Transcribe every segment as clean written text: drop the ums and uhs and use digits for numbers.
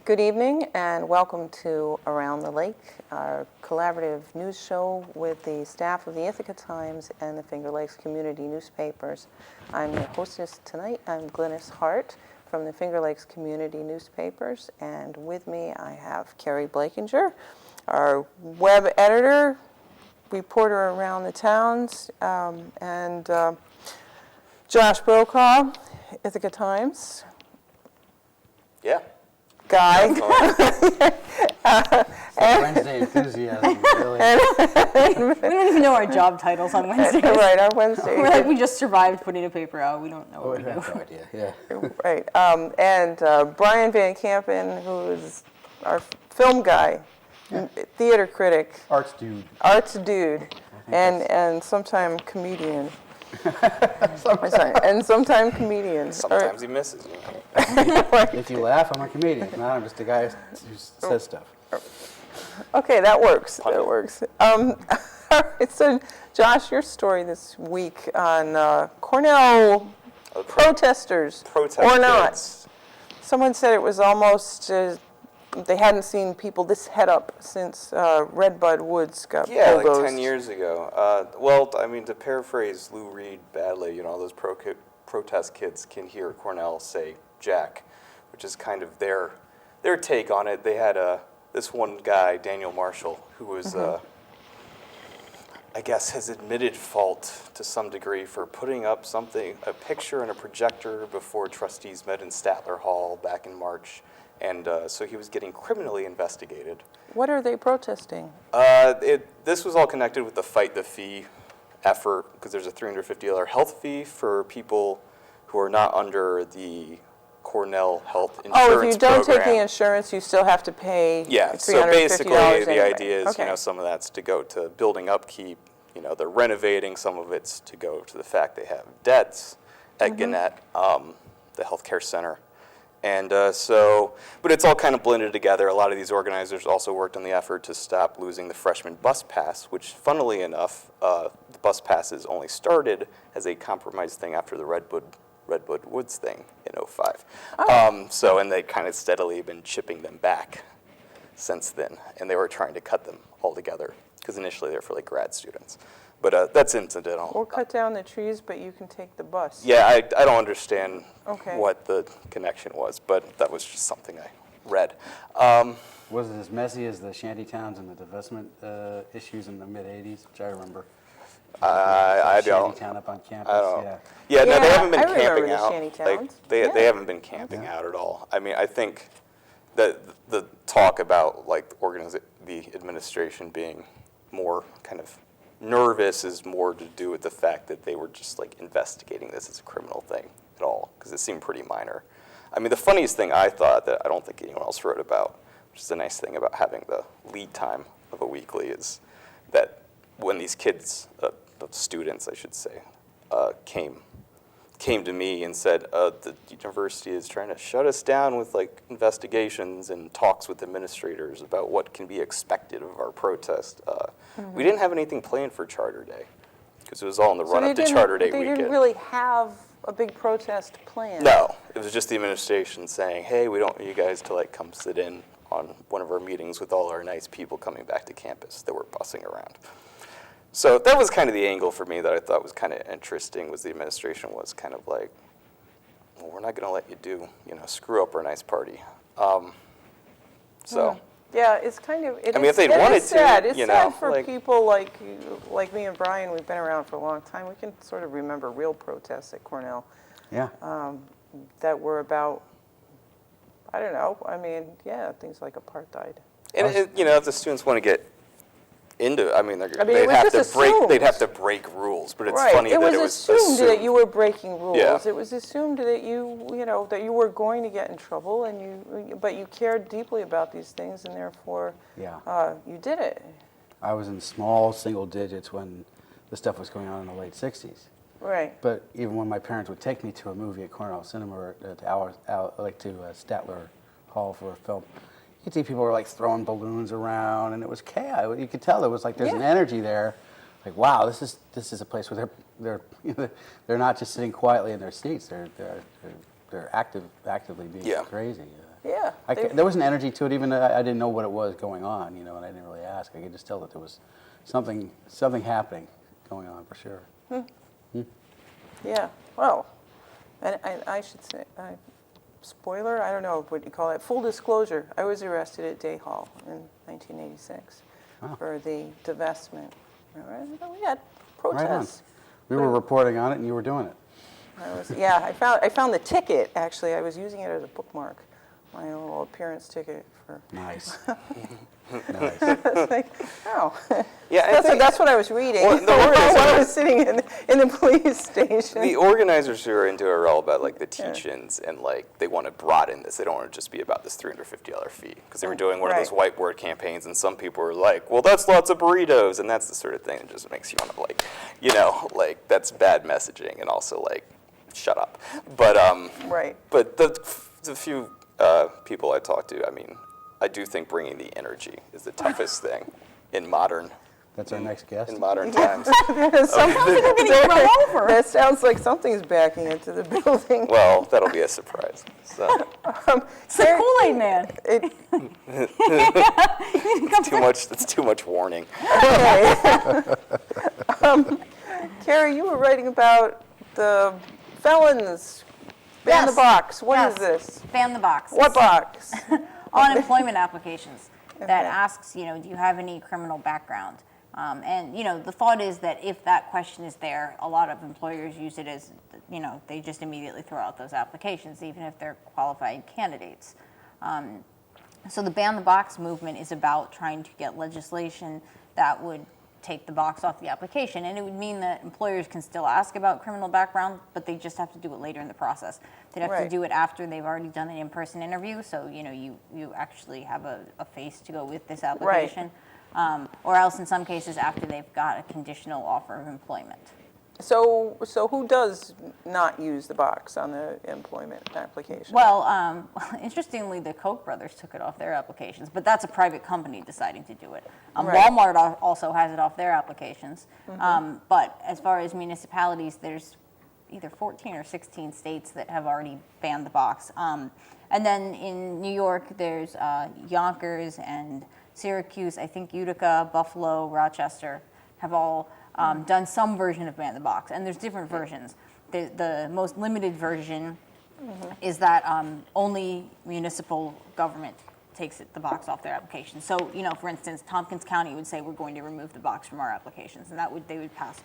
Good evening and welcome to Around the Lake, our collaborative news show with the staff of the Ithaca Times and the Finger Lakes community newspapers. I'm your hostess tonight. I'm Glynis Hart from the Finger Lakes community newspapers, and with me I have Keri Blakinger, our web editor, reporter around the towns, and Josh Brokaw, Ithaca Times. Yeah. Guy. Wednesday enthusiasm, really. We don't even know our job titles on Wednesdays. Right, on Wednesday. We're like, we just survived putting a paper out. We don't know what we do. No idea, yeah. Right. And Bryan VanCampen, who is our film guy, theater critic. Arts dude. Arts dude. And sometime comedian. And sometime comedian. Sometimes he misses, you know. Right. If you laugh, I'm a comedian. If not, I'm just a guy who says stuff. Okay, that works. That works. So, Josh, your story this week on Cornell protesters, or not. Kids. Someone said it was almost, they hadn't seen people this head up since Redbud Woods got bulldozed. Yeah, like 10 years ago. Well, I mean, to paraphrase Lou Reed badly, you know, all those protest kids can hear Cornell say Jack, which is kind of their take on it. They had this one guy, Daniel Marshall, who was, I guess, has admitted fault to some degree for putting up a picture and a projector before trustees met in Statler Hall back in March. And so he was getting criminally investigated. What are they protesting? This was all connected with the Fight the Fee effort, because there's a $350 health fee for people who are not under the Cornell health insurance program. Oh, if you don't take the insurance, you still have to pay Yeah, $350 so basically anyway. the idea is, Okay. you know, some of that's to go to building upkeep. You know, they're renovating. Some of it's to go to the fact they have debts at Gannett, the healthcare center. And but it's all kind of blended together. A lot of these organizers also worked on the effort to stop losing the freshman bus pass, which, funnily enough, the bus passes only started as a compromise thing after the Redwood Woods thing in '05. And they kind of steadily been chipping them back since then, and they were trying to cut them altogether, because initially they're for like grad students. But that's incidental. Or cut down the trees, but you can take the bus. Yeah, I don't understand Okay. what the connection was, but that was just something I read. Was it as messy as the shanty towns and the divestment issues in the mid-'80s, which I remember? I don't. Shanty town up on campus, I don't. yeah. Yeah, no, they Yeah, haven't been I remember camping the out. shanty Like towns. they Yeah. haven't been camping out at all. I mean, I think that the talk about like the administration being more kind of nervous is more to do with the fact that they were just like investigating this as a criminal thing at all, because it seemed pretty minor. I mean, the funniest thing I thought that I don't think anyone else wrote about, which is the nice thing about having the lead time of a weekly, is that when these kids, students I should say, came to me and said, the university is trying to shut us down with like investigations and talks with administrators about what can be expected of our protest. We didn't have anything planned for Charter Day, because it was all in the run-up to Charter Day They weekend. didn't really have a big protest planned. No, it was just the administration saying, hey, we don't want you guys to like come sit in on one of our meetings with all our nice people coming back to campus that we're bussing around. So that was kind of the angle for me that I thought was kind of interesting, was the administration was kind of like, well, we're not going to let you screw up our nice party. Yeah, it's kind of. I mean, if they'd wanted to, sad. It's you sad know, for like- people like me and Bryan. We've been around for a long time. We can sort of remember real protests at Cornell Yeah. that were about, I don't know. I mean, yeah, things like apartheid. And you know, if the students want to get into, I mean, it they'd was have just to break. assumed. They'd have to break rules. But it's Right. funny that it was assumed that you were breaking rules. Yeah. It was assumed that that you were going to get in trouble, but you cared deeply about these things, and therefore, Yeah. you did it. I was in small single digits when the stuff was going on in the late 60s. Right. But even when my parents would take me to a movie at Cornell Cinema or to Statler Hall for a film, you could see people were like throwing balloons around, and it was chaos. You could tell there was like there's an energy there, like wow, this is a place where they're not just sitting quietly in their seats. They're actively being crazy. Yeah. There was an energy to it, even though I didn't know what it was going on, and I didn't really ask. I could just tell that there was something happening going on for sure. Yeah. Well, and I should say, spoiler, I don't know what you call it. Full disclosure, I was arrested at Day Hall in 1986 for the divestment. We had protests. We were reporting on it, and you were doing it. I found the ticket, actually. I was using it as a bookmark, my little appearance ticket for... Nice. Nice. Like, oh. Yeah, that's what I was reading well, while I was sitting in the police station. The organizers who are into it are all about like the teach-ins and like they want to broaden this. They don't want to just be about this $350 fee because they were doing one of those whiteboard campaigns and some people were like, well, that's lots of burritos, and that's the sort of thing that just makes you want to like, like that's bad messaging and also like, shut up. But But the few people I talked to, I mean, I do think bringing the energy is the toughest thing in modern. That's our next guest. In modern times. That sounds like something's backing into the building. Well, that'll be a surprise. So. It's the Kool-Aid Man. That's too much warning. Okay. Keri, you were writing about the felons. Ban the box. What is this? Ban the box. What box? On employment applications that asks, do you have any criminal background? And, the thought is that if that question is there, a lot of employers use it as, they just immediately throw out those applications, even if they're qualified candidates. So the Ban the Box movement is about trying to get legislation that would take the box off the application. And it would mean that employers can still ask about criminal background, but they just have to do it later in the process. They'd have to do it after they've already done an in-person interview, so you actually have a face to go with this application. Or else in some cases after they've got a conditional offer of employment. So who does not use the box on the employment application? Well, interestingly, the Koch brothers took it off their applications, but that's a private company deciding to do it. Walmart also has it off their applications. But as far as municipalities, there's either 14 or 16 states that have already banned the box. And then in New York, there's Yonkers and Syracuse, I think Utica, Buffalo, Rochester have all done some version of Ban the Box, and there's different versions. The most limited version is that only municipal government takes the box off their application. So, for instance, Tompkins County would say we're going to remove the box from our applications, and they would pass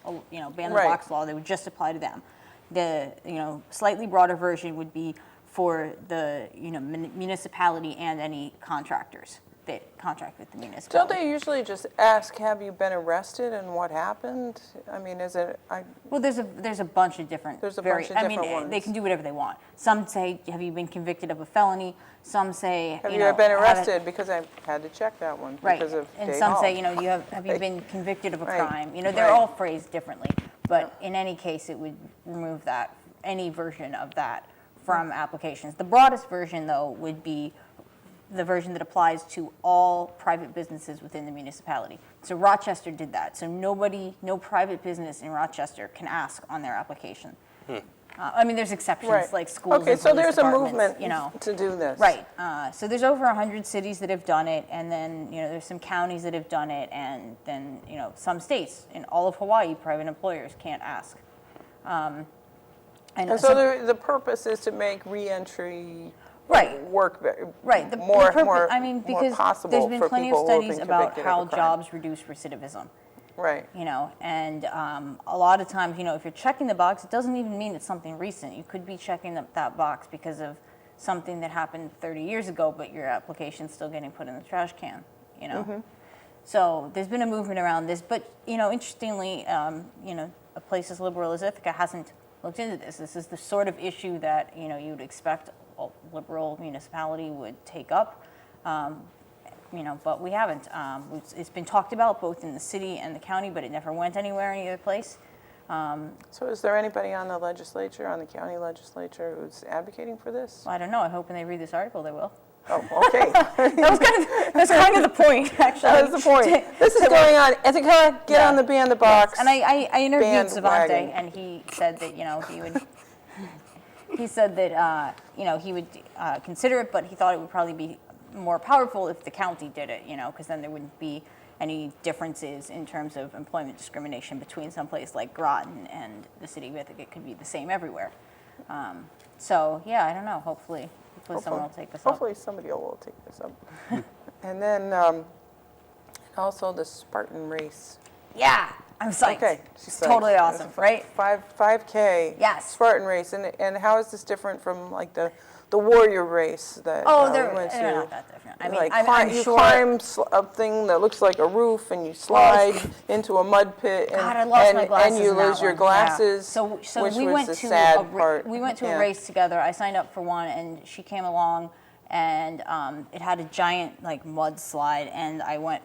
Ban the Box law. They would just apply to them. The slightly broader version would be for the municipality and any contractors that contract with the municipality. Don't they usually just ask, have you been arrested and what happened? I mean, is it... Well, there's a bunch of different... There's a bunch of different ones. They can do whatever they want. Some say, have you been convicted of a felony? Some say, have you been arrested? Because I had to check that one because of and Day some Hall. say, have you been convicted of a crime? They're all phrased differently. But in any case, it would remove any version of that from applications. The broadest version, though, would be the version that applies to all private businesses within the municipality. So Rochester did that. So no private business in Rochester can ask on their application. There's exceptions like schools. Okay, and so police there's a departments, movement to do this. Right. So there's over 100 cities that have done it, and then there's some counties that have done it, and then some states. In all of Hawaii, private employers can't ask. And so the purpose is to make reentry work more possible there's been for plenty people of who have studies been about convicted how of a crime. jobs reduce recidivism. Right. And a lot of times, if you're checking the box, it doesn't even mean it's something recent. You could be checking that box because of something that happened 30 years ago, but your application's still getting put in the trash can, So there's been a movement around this, but, interestingly, a place as liberal as Ithaca hasn't looked into this. This is the sort of issue that, you'd expect a liberal municipality would take up. But we haven't. It's been talked about both in the city and the county, but it never went anywhere any other place. So is there anybody on the legislature, on the county legislature, who's advocating for this? Well, I don't know. I hope when they read this article, they will. Oh, okay. That's kind of the point, actually. That was the point. This is going on. Ithaca, get on the Ban the Box. Yes. And I interviewed bandwagon. Savante, and he said that, he said that, he would consider it, but he thought it would probably be more powerful if the county did it, because then there wouldn't be any differences in terms of employment discrimination between someplace like Groton and the city of Ithaca. It could be the same everywhere. So yeah, I don't know. Hopefully someone will take this up. Hopefully somebody will take this up. And then also the Spartan race. Yeah, I'm psyched. Okay, It's she's psyched. totally awesome, right? 5K. Yes. Spartan race, and how is this different from like the warrior race that Oh, we they're went to? not that different. I mean, Like I'm you sure. climb a thing that looks like a roof, and you slide into a mud pit, and, God, I lost my glasses and you in that lose your one. glasses. So which we was went the to sad part. we went to Yeah. a race together. I signed up for one, and she came along, and it had a giant like mud slide, and I went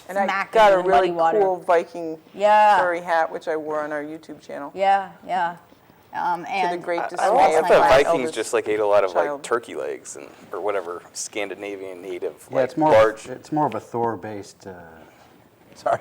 And I smack got into a the really muddy water. cool Viking Yeah. furry hat, which I wore on our YouTube channel. Yeah, yeah. And to the great I dismay thought of my the my Vikings eldest just like ate a lot of like child. turkey legs and or whatever Scandinavian native Yeah, like it's more large. it's more of a Thor-based. Sorry,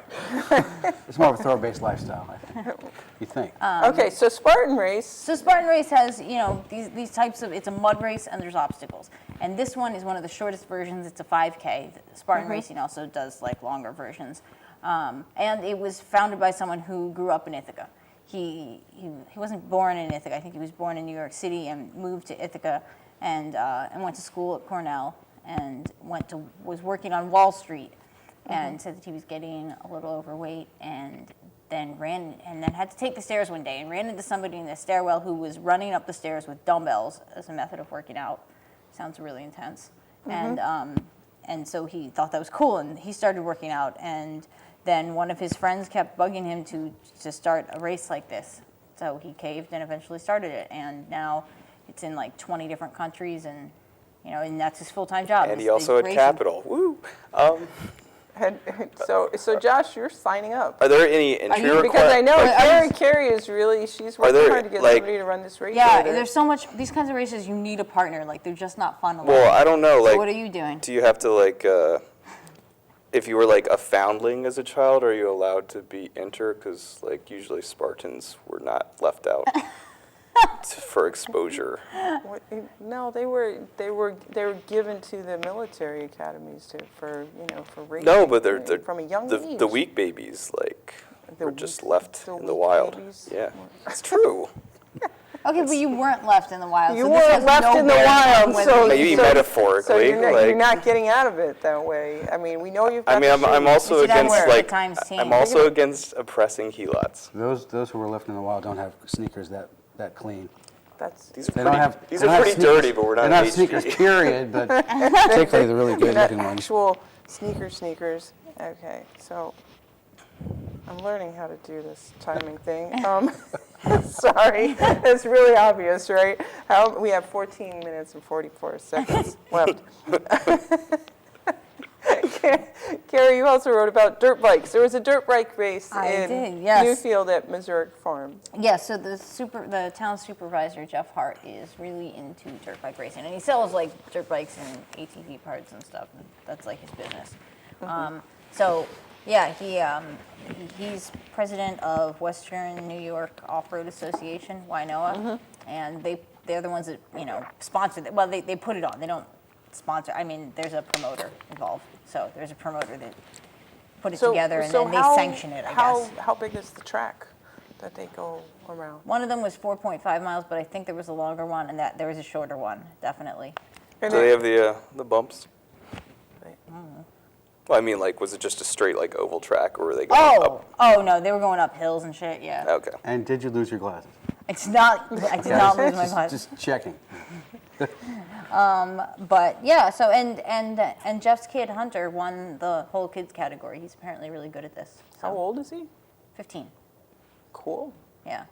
it's more of a Thor-based lifestyle. I think. You think? Okay, so Spartan race. So Spartan race has, these types of, it's a mud race and there's obstacles. And this one is one of the shortest versions. It's a 5K. Spartan racing also does like longer versions. And it was founded by someone who grew up in Ithaca. He wasn't born in Ithaca. I think he was born in New York City and moved to Ithaca and went to school at Cornell and was working on Wall Street and said that he was getting a little overweight and then had to take the stairs one day and ran into somebody in the stairwell who was running up the stairs with dumbbells as a method of working out. Sounds really intense. And so he thought that was cool and he started working out, and then one of his friends kept bugging him to start a race like this. So he caved and eventually started it, and now it's in like 20 different countries, and and that's his full-time job. And he is also had racing. capital. Woo! So Josh, you're signing up. Are there any entry you- Because I know requirements? Keri is really, she's working there, hard to get like- somebody to run this race. Yeah, with her. there's so much. These kinds of races, you need a partner. Like they're just not fun alone. Well, I don't know. So Like, what are you doing? do you have to like, if you were like a foundling as a child, are you allowed to be enter? Because like usually Spartans were not left out for exposure. No, they were given to the military academies for racing. No, but they're from a young age. the weak babies like The were just weak- left the in the weak wild. babies? Yeah, it's true. Okay, but you weren't left in the wild. You so this weren't has left no in the bearing on wild, whether so you- Maybe so metaphorically, you're like- not getting out of it that way. I mean, we know you've got I mean, the I'm shoes. also You should have against a like times team. I'm also against oppressing helots. Those who were left in the wild don't have sneakers that clean. That's These are They pretty, don't have. these they are don't have pretty sneakers- dirty, but we're They not don't have HG. sneakers, period. But particularly the really good not looking ones. actual sneakers. Okay, so I'm learning how to do this timing thing. Sorry, it's really obvious, right? We have 14 minutes and 44 seconds left. Keri, you also wrote about dirt bikes. There was a dirt bike race I in did, yes. Newfield at Missouri Farm. Yeah, so the town supervisor, Jeff Hart, is really into dirt bike racing, and he sells like dirt bikes and ATV parts and stuff. And that's like his business. So yeah, he's president of Western New York Off-Road Association, WNOA, and they're the ones that sponsor it. Well, they put it on. They don't sponsor. I mean, there's a promoter involved. So there's a promoter that put it together, and then they sanction it, I guess. How big is the track that they go around? One of them was 4.5 miles, but I think there was a longer one, and that there was a shorter one, definitely. And Do it- they have the bumps? Right. Well, I mean, like, was it just a straight like oval track, or were they going up? Oh no, they were going up hills and shit. Yeah, Okay. And did you lose your glasses? it's not. I did not lose my glasses. Just checking. But yeah, so and Jeff's kid Hunter won the whole kids category. He's apparently really good at this. So, How old is he? 15. Cool. Yeah,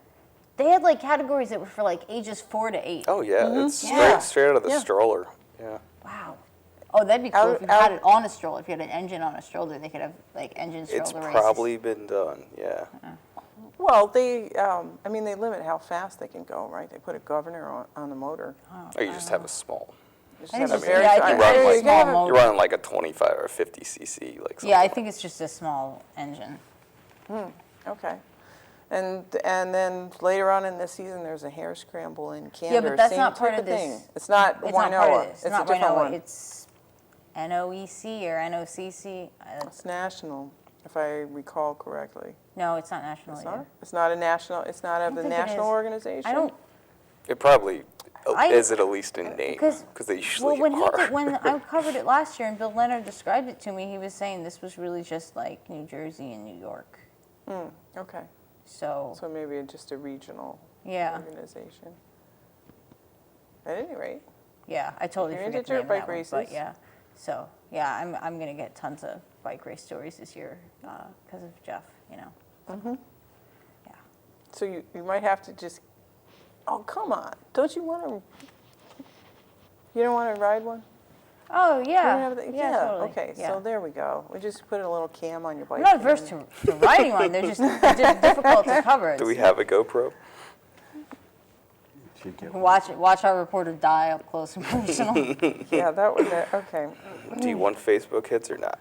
they had like categories that were for like ages 4 to 8. Oh yeah, it's Yeah. straight out of the Yeah. stroller. Yeah. Wow. Oh, that'd be cool if you had it on a stroller. If you had an engine on a stroller, they could have like engine stroller It's races. probably been done. Yeah. Well, they limit how fast they can go, right? They put a governor on the motor. Or you just have a small. You just I think have it's a just- very- yeah, I think it's you a can small have a- motor. You're running like a 25 or 50 cc, like something. Yeah, I think it's just a small engine. Okay. And then later on in the season, there's a hair scramble in Canada. Yeah, but that's same not part type of this. thing. It's not It's not part of Winoa. this. It's not a different Winoa. one. It's NOEC or NOCC. It's national, if I recall correctly. No, it's not national It's either. not? It's not a national, it's not of the think it national is. organization? I don't. It probably I- is it at least in name, Because they usually when are. when I covered it last year and Bill Leonard described it to me, he was saying this was really just like New Jersey and New York. Okay, So so maybe just a regional yeah, organization. At any rate, yeah, I totally You're forget into the name of dirt that bike one, races? but yeah. So yeah, I'm gonna get tons of bike race stories this year because of Jeff. You know. Yeah. so you might have to just, oh, come on, don't you want to, you don't want to ride one? Oh You don't yeah. have the- Yeah. Totally. Okay, yeah. so there we go. We just put a little cam on your bike. I'm not averse and- to riding one. They're just difficult to cover. Do we have a GoPro? Should get Watch our reporter die up close and personal. Yeah, that was it, okay. Do you want Facebook hits or not?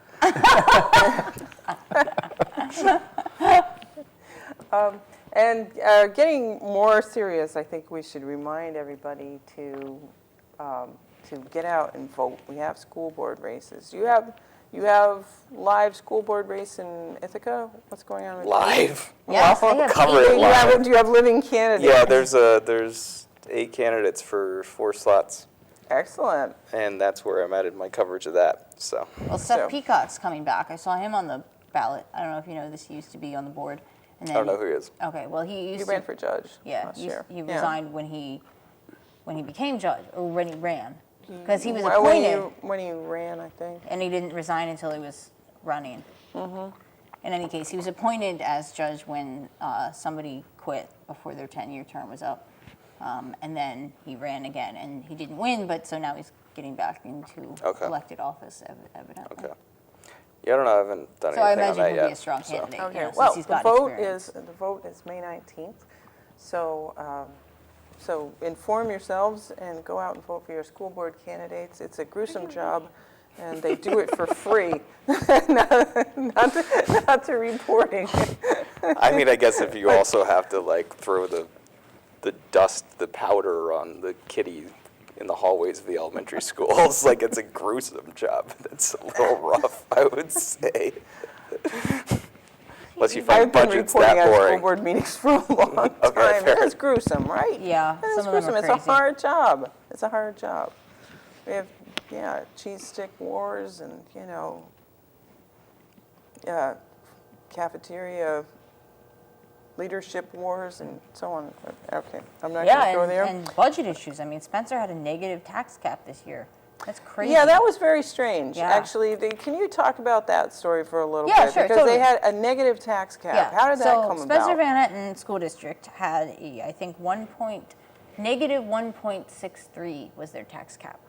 And getting more serious, I think we should remind everybody to get out and vote. We have school board races. You have live school board race in Ithaca? What's going on with that? Live. Yes, they have Cover eight- it live. Do you have living candidates? Yeah, there's 8 candidates for 4 slots, Excellent. and that's where I'm at in my coverage of that. So Well, Seth So- Peacock's coming back. I saw him on the ballot. I don't know if you know this. He used to be on the board. And I don't know who he is. Okay, well, he used You to. ran for judge Yeah, last he year. he Yeah. resigned when he became judge, or when he ran, because he was Well, appointed, when you ran, I think. and he didn't resign until he was running. In any case, he was appointed as judge when somebody quit before their 10-year term was up, and then he ran again, and he didn't win, but so now he's getting back into Okay. elected office, evidently. Okay. Yeah, I don't know. I haven't done So I anything on imagine that he'll yet. be a strong so. candidate. Okay, you know, well, since he's got experience. the vote is May 19th. So, so inform yourselves and go out and vote for your school board candidates. It's a gruesome job, and they do it for free, not to reporting. I mean, I guess if you also have to like throw the dust, the powder on the kitty in the hallways of the elementary schools, like it's a gruesome job. That's a little rough, I would say. Unless you I've find been budgets reporting that on school boring. board meetings for a long time. Okay, fair. It's gruesome, right? Yeah, It's some of them gruesome. are It's a crazy. hard job. It's a hard job. We have, cheese stick wars and, cafeteria leadership wars and so on. Okay, I'm not going to go there. and budget issues. I mean, Spencer had a negative tax cap this year. That's crazy. Yeah, that was very strange. Yeah. Actually, can you talk about that story for a little Yeah, bit? sure, Because totally. they had a negative tax cap. Yeah. How did that come So Spencer about? Manhattan School District had I think negative 1.63 was their tax cap.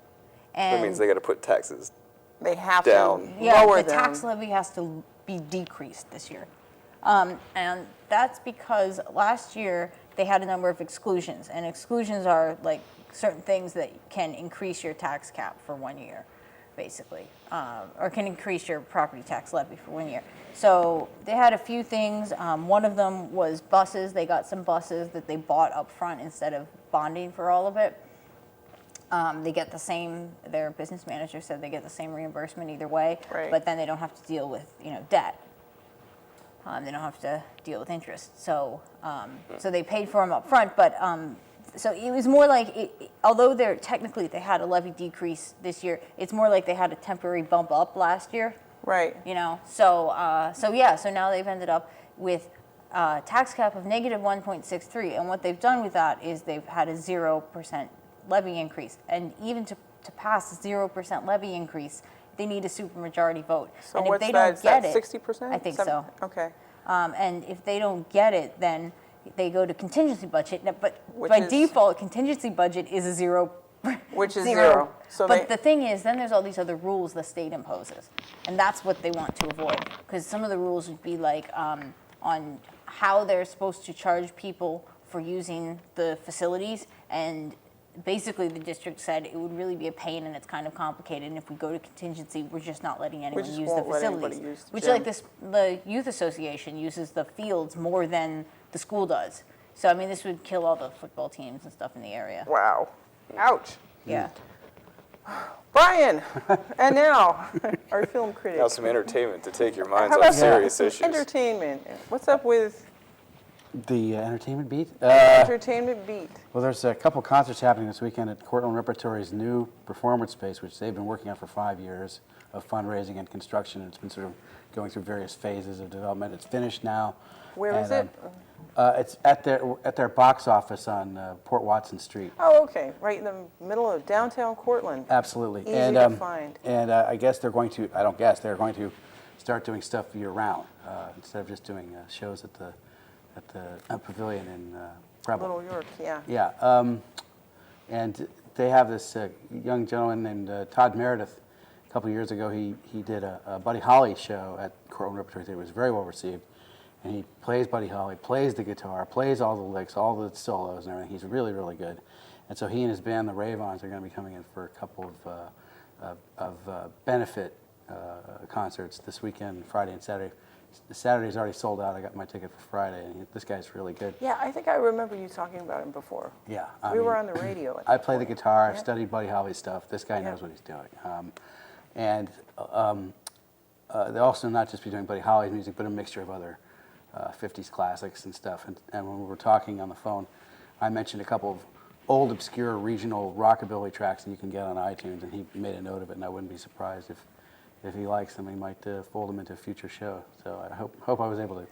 And That means they got to put taxes. They have Down. to yeah, lower the them. tax levy has to be decreased this year. And that's because last year they had a number of exclusions, and exclusions are like certain things that can increase your tax cap for 1 year, basically, or can increase your property tax levy for 1 year. So they had a few things. One of them was buses. They got some buses that they bought up front instead of bonding for all of it. They get the same, their business manager said they get the same reimbursement either way, Right. but then they don't have to deal with, debt. They don't have to deal with interest. So, so they paid for them up front, but so it was more like, although technically they had a levy decrease this year, it's more like they had a temporary bump up last year. Right. So now they've ended up with a tax cap of negative 1.63, and what they've done with that is they've had a 0% levy increase, and even to pass a 0% levy increase, they need a supermajority vote. So and what's if they that? don't Is get that it, 60%? I think so. Okay. And if they don't get it, then they go to contingency budget. But Which by is- default, contingency budget is a zero. Which is zero. So But the thing is, then there's all these other rules the state imposes, and that's what they want to avoid. Because some of the rules would be like on how they're supposed to charge people for using the facilities, and basically the district said it would really be a pain and it's kind of complicated, and if we go to contingency, we're just not letting anyone just use the won't let anybody facilities. use the Which gym. like the youth association uses the fields more than the school does. So, I mean, this would kill all the football teams and stuff in the area. Wow. Ouch. Yeah. Brian, and now, our film critic. Now some entertainment to take your minds How off about serious some issues. entertainment? What's up with The entertainment beat? entertainment beat? Well, there's a couple concerts happening this weekend at Cortland Repertory's new performance space, which they've been working on for 5 years of fundraising and construction. It's been sort of going through various phases of development. It's finished now. Where is it? It's at their box office on Port Watson Street. Oh, okay. Right in the middle of downtown Cortland. Absolutely. Easy and, to find. And I guess they're going to, I don't guess, they're going to start doing stuff year-round instead of just doing shows at the pavilion in Preble. Little York, yeah. Yeah. And they have this young gentleman named Todd Meredith. A couple of years ago, he did a Buddy Holly show at Cortland Repertory Theater. It was very well received. And he plays Buddy Holly, plays the guitar, plays all the licks, all the solos and everything. He's really, really good. And so he and his band, the Ravons, are going to be coming in for a couple of benefit concerts this weekend, Friday and Saturday. Saturday's already sold out. I got my ticket for Friday, and this guy's really good. Yeah, I think I remember you talking about him before. Yeah. We were on the radio at I that play the point. guitar. I've Yeah. studied Buddy Holly's stuff. This guy knows what he's doing. They also not just be doing Buddy Holly's music, but a mixture of other 50s classics and stuff. And when we were talking on the phone, I mentioned a couple of old, obscure regional rockabilly tracks that you can get on iTunes, and he made a note of it, and I wouldn't be surprised if he likes them, he might fold them into a future show. So I hope I was able to,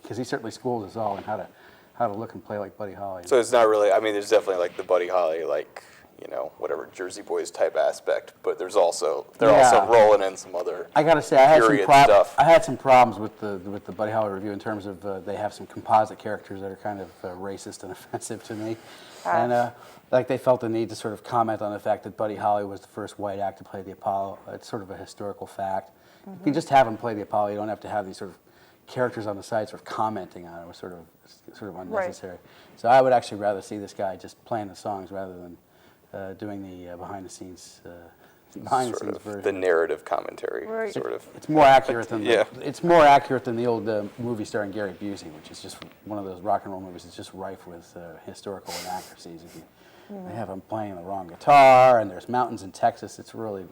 because he certainly schooled us all in how to look and play like Buddy Holly. So it's not really, I mean, there's definitely like the Buddy Holly, like, you know, whatever, Jersey Boys type aspect, but they're also rolling in some other I gotta say, period stuff. I had some problems with the Buddy Holly review in terms of they have some composite characters that are kind of racist and offensive to me, and like they felt the need to sort of comment on the fact that Buddy Holly was the first white act to play the Apollo. It's sort of a historical fact. You can just have him play the Apollo. You don't have to have these sort of characters on the side sort of commenting on it. It was sort of unnecessary. So I would actually rather see this guy just playing the songs rather than doing the behind the scenes version. The narrative commentary, Right. sort of. It's more accurate than Yeah. it's more accurate than the old movie starring Gary Busey, which is just one of those rock and roll movies. It's just rife with historical inaccuracies. They have him playing the wrong guitar, and there's mountains in Texas. It's really.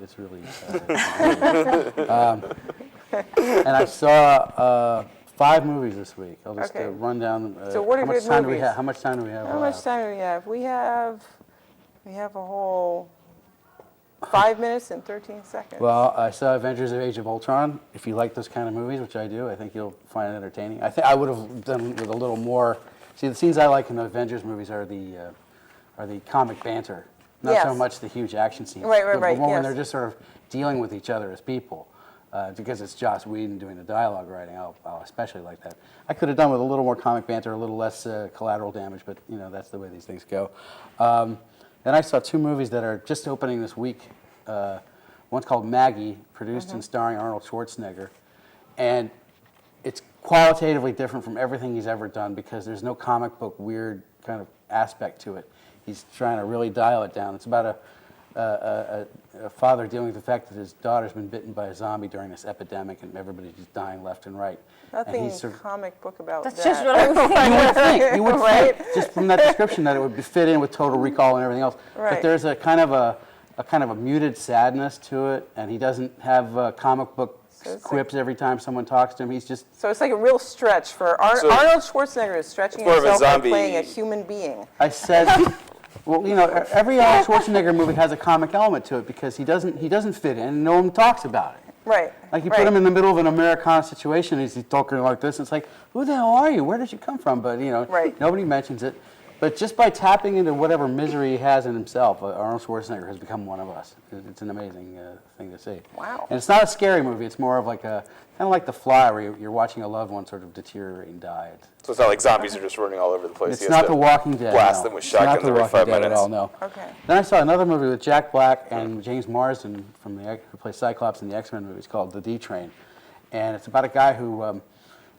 And I saw 5 movies this week. I'll just Okay. run down. So what are how much good time do we movies? have? How much time do we have? How much time do we have? We have a whole 5 minutes and 13 seconds. Well, I saw Avengers: Age of Ultron. If you like those kind of movies, which I do, I think you'll find it entertaining. I think I would have done with a little more. See, the scenes I like in the Avengers movies are the comic banter, not so Yes. much the huge action scenes. Right, But the one when yes. they're just sort of dealing with each other as people. Because it's Joss Whedon doing the dialogue writing, I'll especially like that. I could have done with a little more comic banter, a little less collateral damage, but you know that's the way these things go. Then I saw 2 movies that are just opening this week. One's called Maggie, produced and starring Arnold Schwarzenegger, and it's qualitatively different from everything he's ever done because there's no comic book weird kind of aspect to it. He's trying to really dial it down. It's about a father dealing with the fact that his daughter's been bitten by a zombie during this epidemic, and everybody's just dying left and right. Nothing And he's sort of, comic book about That's that. just what I was thinking. you would Right. think, just from that description, that it would fit in with Total Recall and everything else. Right. But there's a kind of a muted sadness to it, and he doesn't have comic book it's quips every time someone talks to him. He's just So it's like a real stretch for So- Arnold Schwarzenegger is stretching More of a himself by zombie- playing a human being. I said, well, you know, every Arnold Schwarzenegger movie has a comic element to it because he doesn't fit in, and no one talks about it. Right. Like you right. put him in the middle of an Americana situation, he's talking like this. And it's like, who the hell are you? Where did you come from? But you know, Right. nobody mentions it. But just by tapping into whatever misery he has in himself, Arnold Schwarzenegger has become one of us. It's an amazing thing to see. Wow. And it's not a scary movie. It's more of like kind of like The Fly, where you're watching a loved one sort of deteriorate and die. So it's not like zombies are just running all over the place. It's He has not to The Walking Dead. blast no. them with It's not shotguns The every Walking 5 Dead minutes. At all, no. Okay. Then I saw another movie with Jack Black and James Marsden who plays Cyclops in the X-Men movies called The D Train. And it's about a guy who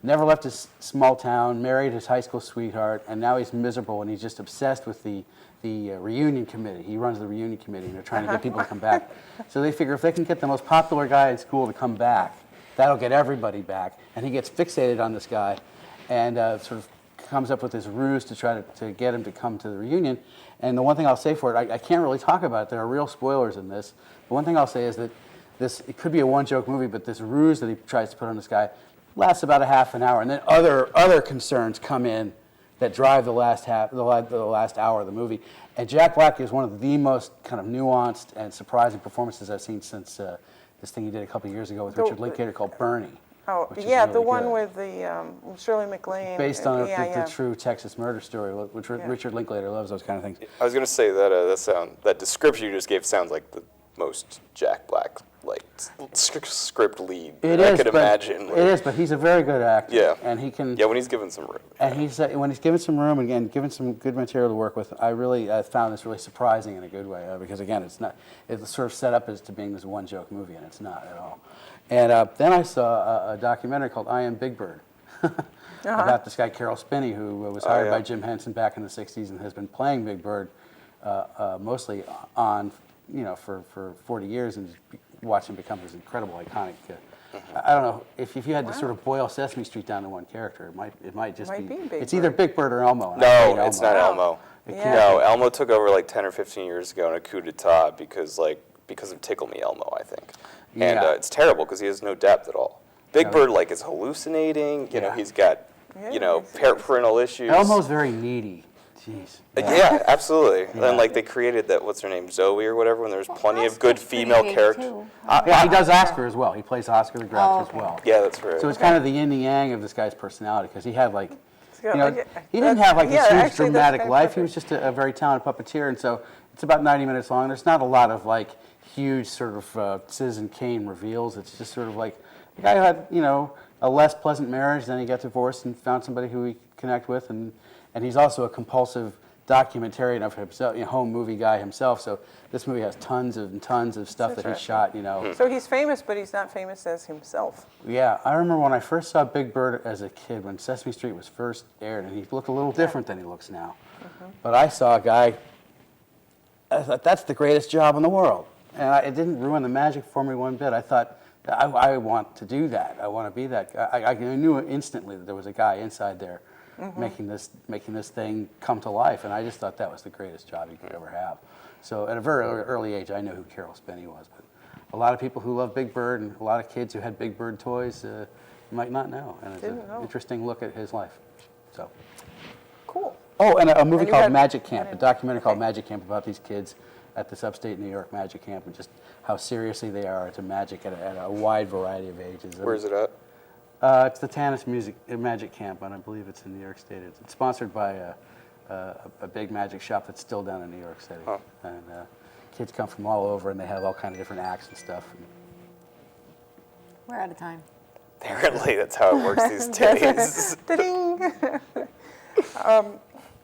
never left his small town, married his high school sweetheart, and now he's miserable and he's just obsessed with the reunion committee. He runs the reunion committee and they're trying to get people to come back. So they figure if they can get the most popular guy in school to come back, that'll get everybody back. And he gets fixated on this guy. and sort of comes up with this ruse to try to get him to come to the reunion. And the one thing I'll say for it, I can't really talk about it. There are real spoilers in this. The one thing I'll say is that it could be a one-joke movie, but this ruse that he tries to put on this guy lasts about a half an hour, and then other concerns come in that drive the last hour of the movie. And Jack Black is one of the most kind of nuanced and surprising performances I've seen since this thing he did a couple of years ago with Richard Linklater called Bernie. Oh, which is yeah, really the one good. with the Shirley MacLaine. Based on yeah. the true Texas murder story, which Richard Linklater loves those kind of things. I was going to say that that description you just gave sounds like the most Jack Black script lead I could imagine. It is, but he's a very good actor. Yeah. And he can. Yeah, when he's given some room. And when he's given some room and given some good material to work with, I really found this really surprising in a good way because again, it's sort of set up as to being this one joke movie, and it's not at all. And then I saw a documentary called I Am Big Bird about this guy Carol Spinney, who was hired by Jim Henson back in the '60s and has been playing Big Bird mostly on, for 40 years, and watch him become this incredible, iconic. I don't know if you had to sort of boil Sesame Street down to one character, it might just be. It's either Big Bird or Elmo. No, it's not Elmo. Yeah. No, Elmo took over like 10 or 15 years ago in a coup d'etat because of Tickle Me Elmo, I think. And it's terrible because he has no depth at all. Big Bird is hallucinating. You know, he's got parental issues. Elmo's very needy. Jeez. Yeah, absolutely. And they created that, what's her name, Zoe or whatever, when there was plenty of good female characters. He does Oscar as well. He plays Oscar the Grouch as well. Yeah, that's right. So it's kind of the yin and yang of this guy's personality because he had he didn't have this huge actually, dramatic kind of life. perfect. He was just a very talented puppeteer, and so it's about 90 minutes long. There's not a lot of huge sort of Citizen Kane reveals. It's just sort of the guy who had a less pleasant marriage, then he got divorced and found somebody who he could connect with, and he's also a compulsive documentarian of himself, home movie guy himself. So this movie has tons of stuff that he shot. So he's famous, but he's not famous as himself. Yeah, I remember when I first saw Big Bird as a kid, when Sesame Street was first aired, and he looked a little different than he looks now. But I saw a guy. I thought that's the greatest job in the world, and it didn't ruin the magic for me one bit. I thought I want to do that. I want to be that guy. I knew instantly that there was a guy inside there. Making this thing come to life, and I just thought that was the greatest job you could ever have. So at a very early age, I knew who Carol Spinney was, but a lot of people who love Big Bird and a lot of kids who had Big Bird toys might not know, and it's an interesting look at his life. So cool. Oh, and a movie called Magic Camp, a documentary called Magic Camp about these kids at this upstate New York Magic Camp and just how seriously they are into magic at a wide variety of ages. Where is it at? It's the Tanis Magic Camp, and I believe it's in New York State. It's sponsored by a big magic shop that's still down in New York City. Oh. And kids come from all over, and they have all kind of different acts and stuff. We're out of time. Apparently, that's how it works these days. Da-ding!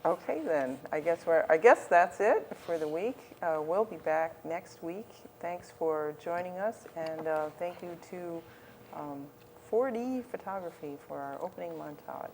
Okay, then. I guess that's it for the week. We'll be back next week. Thanks for joining us, and thank you to 4D Photography for our opening montage.